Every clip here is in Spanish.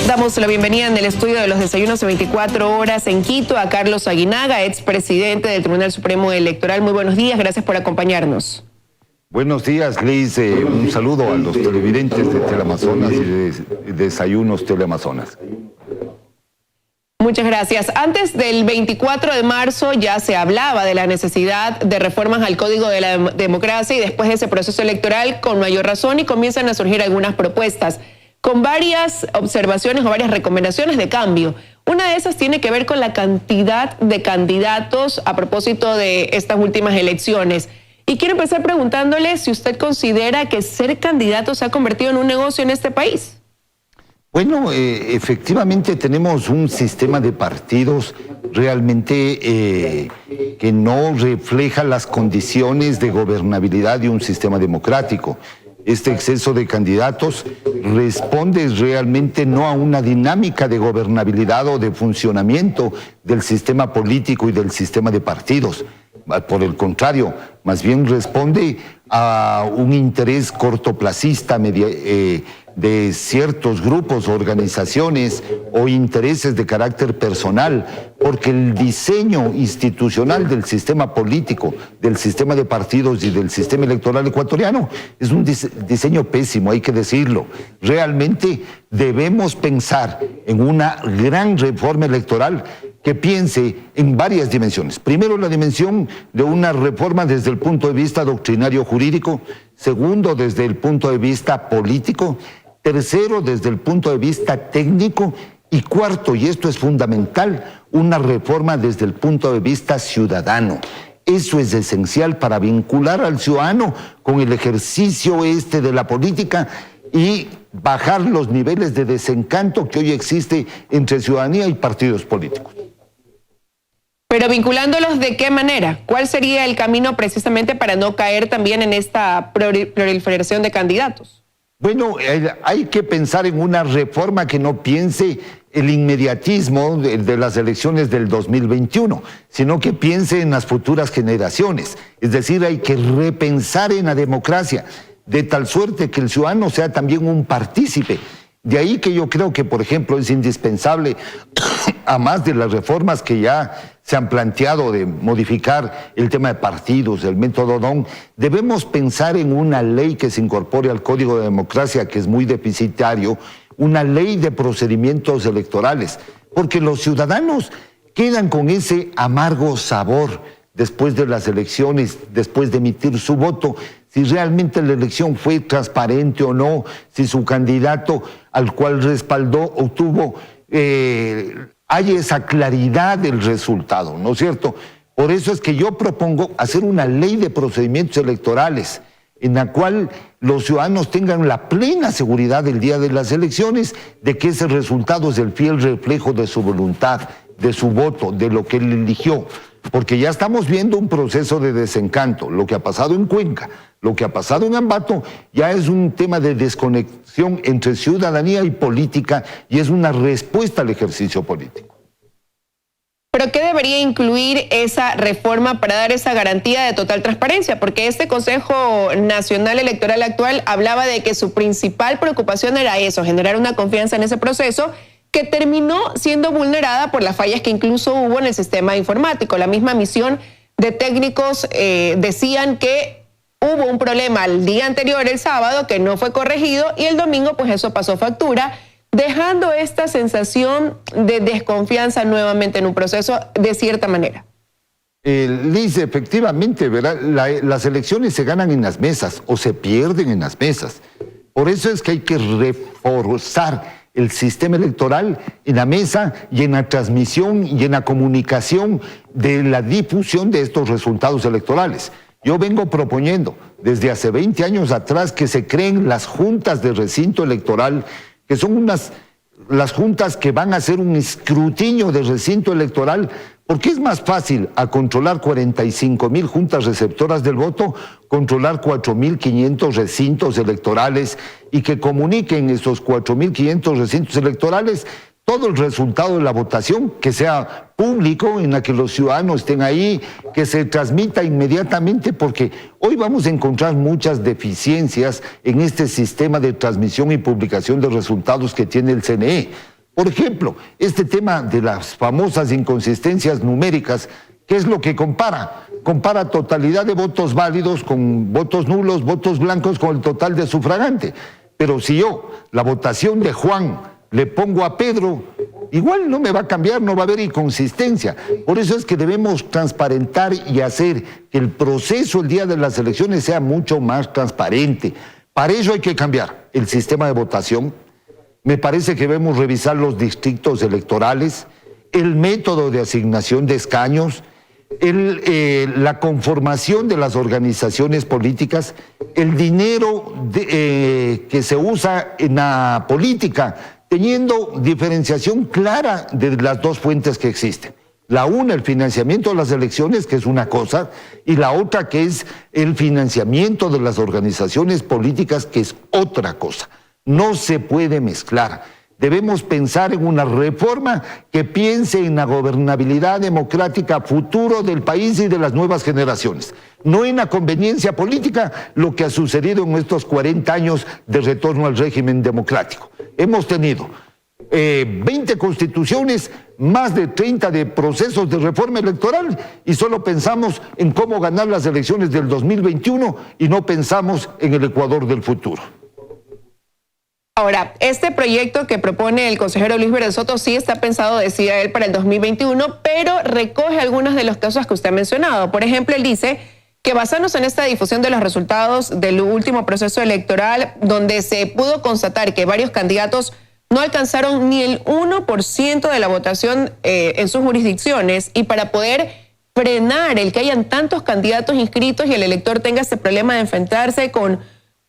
Damos la bienvenida en el estudio de los desayunos de 24 horas en Quito a Carlos Aguinaga, expresidente del Tribunal Supremo Electoral. Muy buenos días, gracias por acompañarnos. Buenos días, Liz. Un saludo a los televidentes de Teleamazonas y de Desayunos Teleamazonas. Muchas gracias. Antes del 24 de marzo ya se hablaba de la necesidad de reformas al Código de la Democracia y después de ese proceso electoral con mayor razón y comienzan a surgir algunas propuestas con varias observaciones o varias recomendaciones de cambio. Una de esas tiene que ver con la cantidad de candidatos a propósito de estas últimas elecciones. Y quiero empezar preguntándole si usted considera que ser candidato se ha convertido en un negocio en este país. Bueno, efectivamente tenemos un sistema de partidos realmente que no refleja las condiciones de gobernabilidad de un sistema democrático. Este exceso de candidatos responde realmente no a una dinámica de gobernabilidad o de funcionamiento del sistema político y del sistema de partidos. Por el contrario, más bien responde a un interés cortoplacista de ciertos grupos, organizaciones o intereses de carácter personal, porque el diseño institucional del sistema político, del sistema de partidos y del sistema electoral ecuatoriano es un diseño pésimo, hay que decirlo. Realmente debemos pensar en una gran reforma electoral que piense en varias dimensiones. Primero, la dimensión de una reforma desde el punto de vista doctrinario jurídico. Segundo, desde el punto de vista político. Tercero, desde el punto de vista técnico. Y cuarto, y esto es fundamental, una reforma desde el punto de vista ciudadano. Eso es esencial para vincular al ciudadano con el ejercicio de la política y bajar los niveles de desencanto que hoy existe entre ciudadanía y partidos políticos. Pero vinculándolos, ¿de qué manera? ¿Cuál sería el camino precisamente para no caer también en esta proliferación de candidatos? Bueno, hay que pensar en una reforma que no piense el inmediatismo de las elecciones del 2021, sino que piense en las futuras generaciones. Es decir, hay que repensar en la democracia, de tal suerte que el ciudadano sea también un partícipe. De ahí que yo creo que, por ejemplo, es indispensable, a más de las reformas que ya se han planteado de modificar el tema de partidos, el método DON, debemos pensar en una ley que se incorpore al Código de Democracia, que es muy deficitario, una ley de procedimientos electorales, porque los ciudadanos quedan con ese amargo sabor después de las elecciones, después de emitir su voto, si realmente la elección fue transparente o no, si su candidato al cual respaldó obtuvo, hay esa claridad del resultado, ¿no es cierto? Por eso es que yo propongo hacer una ley de procedimientos electorales en la cual los ciudadanos tengan la plena seguridad del día de las elecciones de que ese resultado es el fiel reflejo de su voluntad, de su voto, de lo que él eligió. Porque ya estamos viendo un proceso de desencanto. Lo que ha pasado en Cuenca, lo que ha pasado en Ambato, ya es un tema de desconexión entre ciudadanía y política y es una respuesta al ejercicio político. ¿Pero qué debería incluir esa reforma para dar esa garantía de total transparencia? Porque este Consejo Nacional Electoral actual hablaba de que su principal preocupación era eso, generar una confianza en ese proceso, que terminó siendo vulnerada por las fallas que incluso hubo en el sistema informático. La misma misión de técnicos decían que hubo un problema el día anterior, el sábado, que no fue corregido y el domingo pues eso pasó factura, dejando esta sensación de desconfianza nuevamente en un proceso de cierta manera. Liz, efectivamente, ¿verdad? Las elecciones se ganan en las mesas o se pierden en las mesas. Por eso es que hay que reforzar el sistema electoral en la mesa y en la transmisión y en la comunicación de la difusión de estos resultados electorales. Yo vengo proponiendo desde hace 20 años atrás que se creen las juntas de recinto electoral, que son las juntas que van a hacer un escrutinio de recinto electoral, porque es más fácil a controlar 45,000 juntas receptoras del voto, controlar 4,500 recintos electorales y que comuniquen esos 4,500 recintos electorales todo el resultado de la votación, que sea público, en la que los ciudadanos estén ahí, que se transmita inmediatamente, porque hoy vamos a encontrar muchas deficiencias en este sistema de transmisión y publicación de resultados que tiene el CNE. Por ejemplo, este tema de las famosas inconsistencias numéricas, ¿qué es lo que compara? Compara totalidad de votos válidos con votos nulos, votos blancos con el total de sufragante. Pero si yo, la votación de Juan, le pongo a Pedro, igual no me va a cambiar, no va a haber inconsistencia. Por eso es que debemos transparentar y hacer que el proceso el día de las elecciones sea mucho más transparente. Para ello hay que cambiar el sistema de votación. Me parece que debemos revisar los distritos electorales, el método de asignación de escaños, la conformación de las organizaciones políticas, el dinero que se usa en la política, teniendo diferenciación clara de las dos fuentes que existen. La una, el financiamiento de las elecciones, que es una cosa, y la otra, que es el financiamiento de las organizaciones políticas, que es otra cosa. No se puede mezclar. Debemos pensar en una reforma que piense en la gobernabilidad democrática futuro del país y de las nuevas generaciones. No en la conveniencia política, lo que ha sucedido en estos 40 años de retorno al régimen democrático. Hemos tenido 20 constituciones, más de 30 de procesos de reforma electoral y solo pensamos en cómo ganar las elecciones del 2021 y no pensamos en el Ecuador del futuro. Ahora, este proyecto que propone el consejero Luis Verde Soto sí está pensado, decía él, para el 2021, pero recoge algunos de los casos que usted ha mencionado. Por ejemplo, él dice que basándose en esta difusión de los resultados del último proceso electoral, donde se pudo constatar que varios candidatos no alcanzaron ni el 1% de la votación en sus jurisdicciones, y para poder frenar el que hayan tantos candidatos inscritos y el elector tenga este problema de enfrentarse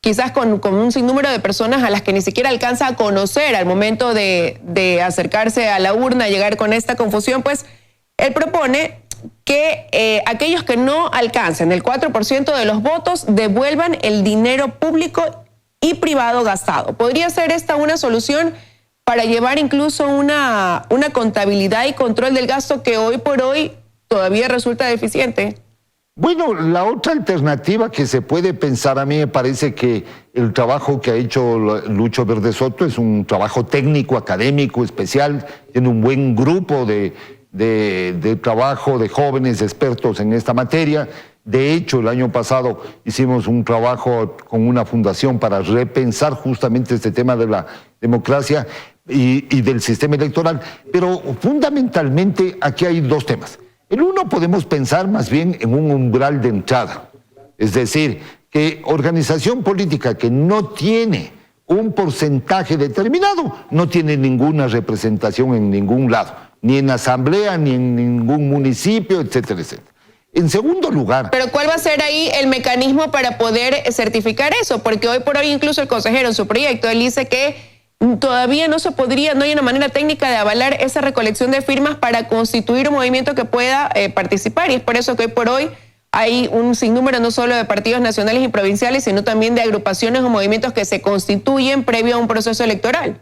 quizás con un sinnúmero de personas a las que ni siquiera alcanza a conocer al momento de acercarse a la urna, llegar con esta confusión, pues él propone que aquellos que no alcancen el 4% de los votos devuelvan el dinero público y privado gastado. ¿Podría ser esta una solución para llevar incluso una contabilidad y control del gasto que hoy por hoy todavía resulta deficiente? Bueno, la otra alternativa que se puede pensar, a mí me parece que el trabajo que ha hecho Lucho Verde Soto es un trabajo técnico, académico, especial, tiene un buen grupo de trabajo de jóvenes expertos en esta materia. De hecho, el año pasado hicimos un trabajo con una fundación para repensar justamente este tema de la democracia y del sistema electoral, pero fundamentalmente aquí hay dos temas. El uno, podemos pensar más bien en un umbral de entrada, es decir, que organización política que no tiene un porcentaje determinado no tiene ninguna representación en ningún lado, ni en asamblea, ni en ningún municipio, etcétera, etcétera. En segundo lugar... Pero ¿cuál va a ser ahí el mecanismo para poder certificar eso? Porque hoy por hoy incluso el consejero en su proyecto, él dice que todavía no hay una manera técnica de avalar esa recolección de firmas para constituir un movimiento que pueda participar, y es por eso que hoy por hoy hay un sinnúmero no solo de partidos nacionales y provinciales, sino también de agrupaciones o movimientos que se constituyen previo a un proceso electoral.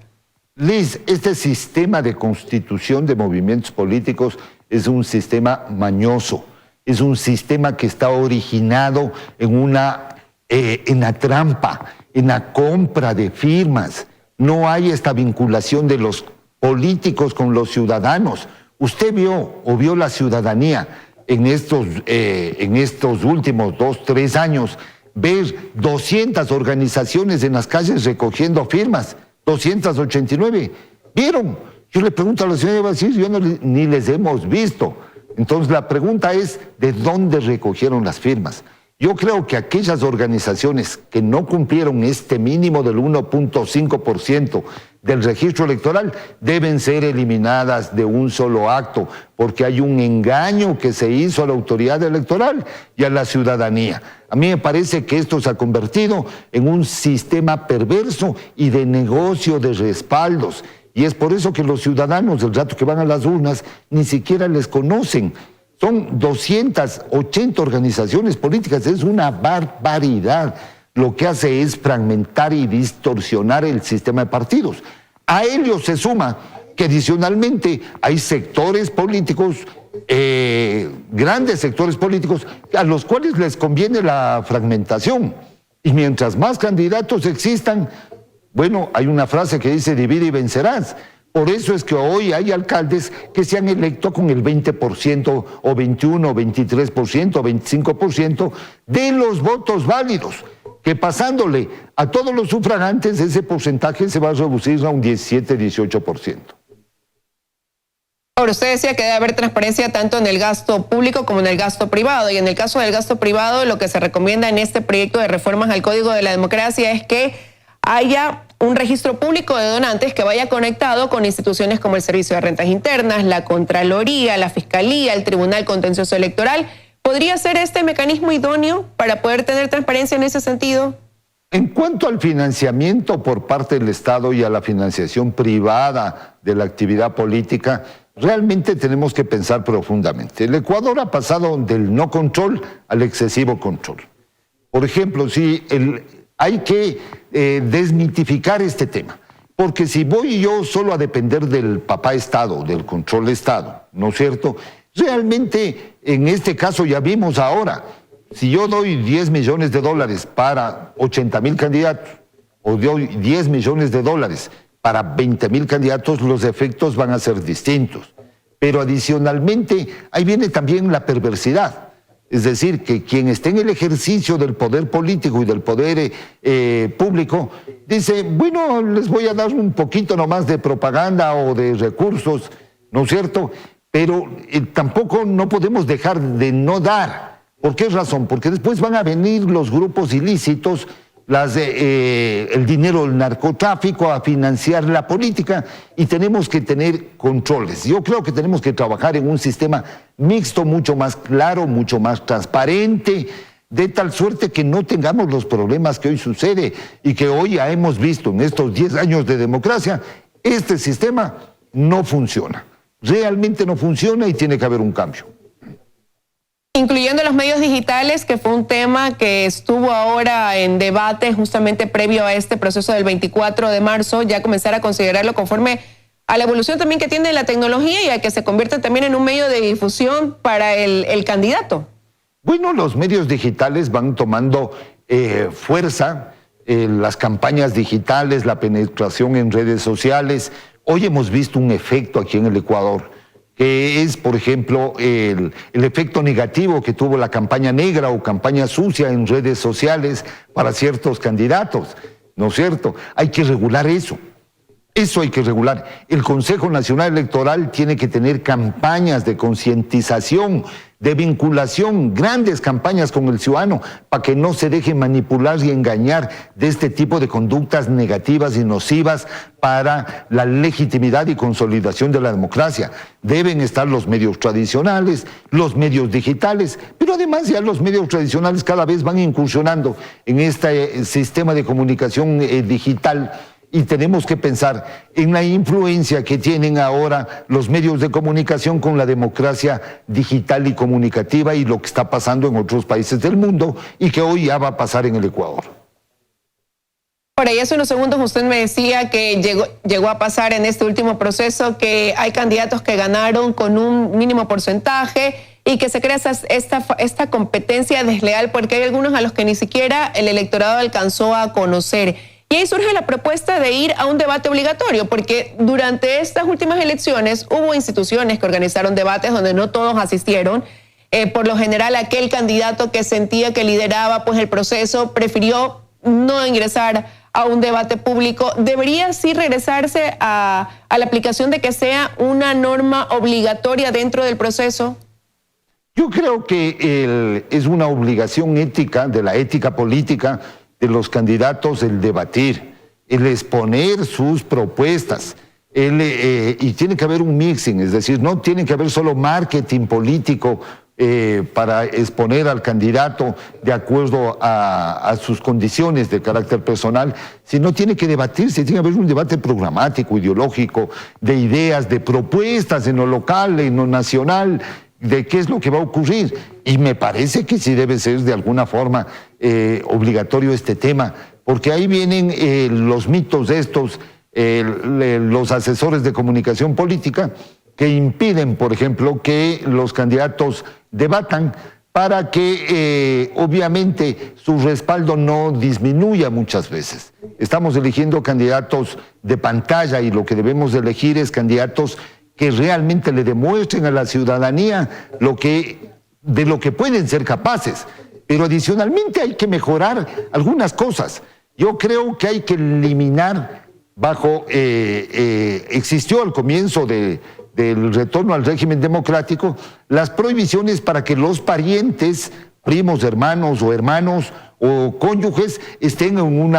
Liz, este sistema de constitución de movimientos políticos es un sistema mañoso, es un sistema que está originado en la trampa, en la compra de firmas. No hay esta vinculación de los políticos con los ciudadanos. Usted vio la ciudadanía en estos últimos 2, 3 años, ver 200 organizaciones en las calles recogiendo firmas, 289. ¿Vieron? Yo le pregunto a la señora, yo ni les hemos visto. Entonces la pregunta es, ¿de dónde recogieron las firmas? Yo creo que aquellas organizaciones que no cumplieron este mínimo del 1.5% del registro electoral deben ser eliminadas de un solo acto, porque hay un engaño que se hizo a la autoridad electoral y a la ciudadanía. A mí me parece que esto se ha convertido en un sistema perverso y de negocio de respaldos. Y es por eso que los ciudadanos, el rato que van a las urnas, ni siquiera les conocen. Son 280 organizaciones políticas, es una barbaridad. Lo que hace es fragmentar y distorsionar el sistema de partidos. A ello se suma que adicionalmente hay sectores políticos, grandes sectores políticos, a los cuales les conviene la fragmentación. Y mientras más candidatos existan, bueno, hay una frase que dice divide y vencerás. Por eso es que hoy hay alcaldes que se han electo con el 20% o 21%, o 23%, o 25% de los votos válidos, que pasándole a todos los sufragantes ese porcentaje se va a reducir a un 17-18%. Ahora, usted decía que debe haber transparencia tanto en el gasto público como en el gasto privado, y en el caso del gasto privado lo que se recomienda en este proyecto de reformas al Código de la Democracia es que haya un registro público de donantes que vaya conectado con instituciones como el Servicio de Rentas Internas, la Contraloría, la Fiscalía, el Tribunal Contencioso Electoral. ¿Podría ser este mecanismo idóneo para poder tener transparencia en ese sentido? En cuanto al financiamiento por parte del Estado y a la financiación privada de la actividad política, realmente tenemos que pensar profundamente. El Ecuador ha pasado del no control al excesivo control. Por ejemplo, si hay que desmitificar este tema, porque si voy yo solo a depender del papá Estado, del control Estado, ¿no es cierto? Realmente, en este caso ya vimos ahora, si yo doy 10 millones de dólares para 80,000 candidatos, o doy 10 millones de dólares para 20,000 candidatos, los efectos van a ser distintos. Pero adicionalmente, ahí viene también la perversidad. Es decir, que quien esté en el ejercicio del poder político y del poder público, dice, bueno, les voy a dar un poquito nomás de propaganda o de recursos, ¿no es cierto? Pero tampoco no podemos dejar de no dar. ¿Por qué razón? Porque después van a venir los grupos ilícitos, el dinero del narcotráfico a financiar la política, y tenemos que tener controles. Yo creo que tenemos que trabajar en un sistema mixto, mucho más claro, mucho más transparente, de tal suerte que no tengamos los problemas que hoy sucede y que hoy ya hemos visto en estos 10 años de democracia. Este sistema no funciona, realmente no funciona y tiene que haber un cambio. Incluyendo los medios digitales, que fue un tema que estuvo ahora en debate justamente previo a este proceso del 24 de marzo, ya comenzar a considerarlo conforme a la evolución también que tiene la tecnología y a que se convierta también en un medio de difusión para el candidato. Bueno, los medios digitales van tomando fuerza, las campañas digitales, la penetración en redes sociales. Hoy hemos visto un efecto aquí en el Ecuador, que es, por ejemplo, el efecto negativo que tuvo la campaña negra o campaña sucia en redes sociales para ciertos candidatos, ¿no es cierto? Hay que regular eso. Eso hay que regular. El Consejo Nacional Electoral tiene que tener campañas de concientización, de vinculación, grandes campañas con el ciudadano, para que no se deje manipular y engañar de este tipo de conductas negativas y nocivas para la legitimidad y consolidación de la democracia. Deben estar los medios tradicionales, los medios digitales, pero además ya los medios tradicionales cada vez van incursionando en este sistema de comunicación digital. Y tenemos que pensar en la influencia que tienen ahora los medios de comunicación con la democracia digital y comunicativa y lo que está pasando en otros países del mundo y que hoy ya va a pasar en el Ecuador. Por ahí hace unos segundos usted me decía que llegó a pasar en este último proceso que hay candidatos que ganaron con un mínimo porcentaje y que se crea esta competencia desleal porque hay algunos a los que ni siquiera el electorado alcanzó a conocer. Y ahí surge la propuesta de ir a un debate obligatorio, porque durante estas últimas elecciones hubo instituciones que organizaron debates donde no todos asistieron. Por lo general, aquel candidato que sentía que lideraba pues el proceso prefirió no ingresar a un debate público. ¿Debería sí regresarse a la aplicación de que sea una norma obligatoria dentro del proceso? Yo creo que es una obligación ética, de la ética política, de los candidatos, el debatir, el exponer sus propuestas, y tiene que haber un mixing, es decir, no tiene que haber solo marketing político para exponer al candidato de acuerdo a sus condiciones de carácter personal, sino tiene que debatirse, tiene que haber un debate programático, ideológico, de ideas, de propuestas en lo local, en lo nacional, de qué es lo que va a ocurrir. Y me parece que sí debe ser de alguna forma obligatorio este tema, porque ahí vienen los mitos estos los asesores de comunicación política que impiden, por ejemplo, que los candidatos debatan para que obviamente su respaldo no disminuya muchas veces. Estamos eligiendo candidatos de pantalla y lo que debemos elegir es candidatos que realmente le demuestren a la ciudadanía de lo que pueden ser capaces. Pero adicionalmente hay que mejorar algunas cosas. Yo creo que hay que eliminar existió al comienzo del retorno al régimen democrático, las prohibiciones para que los parientes, primos, hermanos o cónyuges estén en un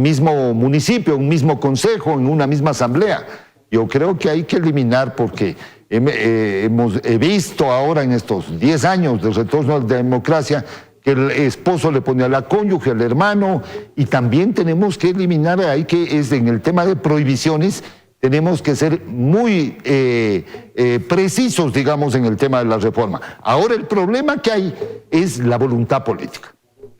mismo municipio, en un mismo consejo, en una misma asamblea. Yo creo que hay que eliminar porque he visto ahora en estos 10 años del retorno a la democracia que el esposo le pone a la cónyuge, al hermano, y también tenemos que eliminar, en el tema de prohibiciones, tenemos que ser muy precisos, digamos, en el tema de la reforma. Ahora el problema que hay es la voluntad política.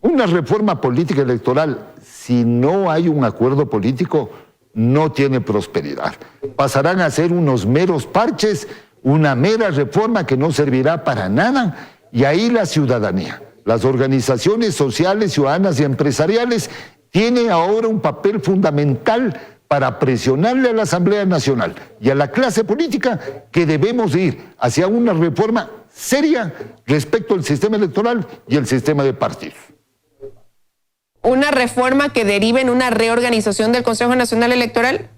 Una reforma política electoral, si no hay un acuerdo político, no tiene prosperidad. Pasarán a ser unos meros parches, una mera reforma que no servirá para nada, y ahí la ciudadanía, las organizaciones sociales, ciudadanas y empresariales tienen ahora un papel fundamental para presionarle a la Asamblea Nacional y a la clase política que debemos ir hacia una reforma seria respecto al sistema electoral y el sistema de partidos. ¿Una reforma que derive en una reorganización del Consejo Nacional Electoral?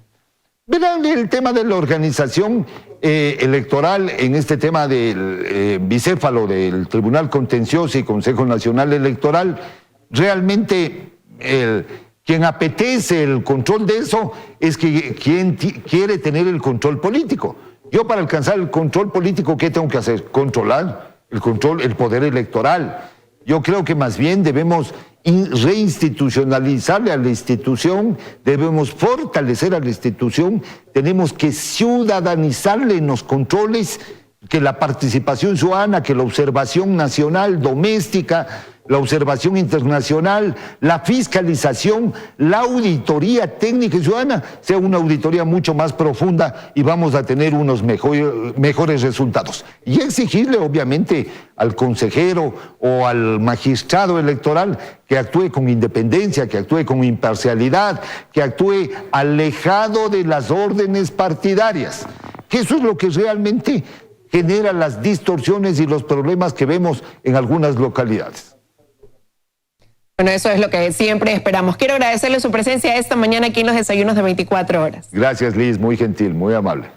Verán, el tema de la organización electoral en este tema del bicéfalo del Tribunal Contencioso y Consejo Nacional Electoral, realmente quien apetece el control de eso es quien quiere tener el control político. Yo para alcanzar el control político, ¿qué tengo que hacer? Controlar el poder electoral. Yo creo que más bien debemos reinstitucionalizarle a la institución, debemos fortalecer a la institución, tenemos que ciudadanizarle en los controles, que la participación ciudadana, que la observación nacional, doméstica, la observación internacional, la fiscalización, la auditoría técnica y ciudadana sea una auditoría mucho más profunda y vamos a tener unos mejores resultados. Y exigirle obviamente al consejero o al magistrado electoral que actúe con independencia, que actúe con imparcialidad, que actúe alejado de las órdenes partidarias, que eso es lo que realmente genera las distorsiones y los problemas que vemos en algunas localidades. Bueno, eso es lo que siempre esperamos. Quiero agradecerle su presencia esta mañana aquí en los desayunos de 24 horas. Gracias, Liz, muy gentil, muy amable.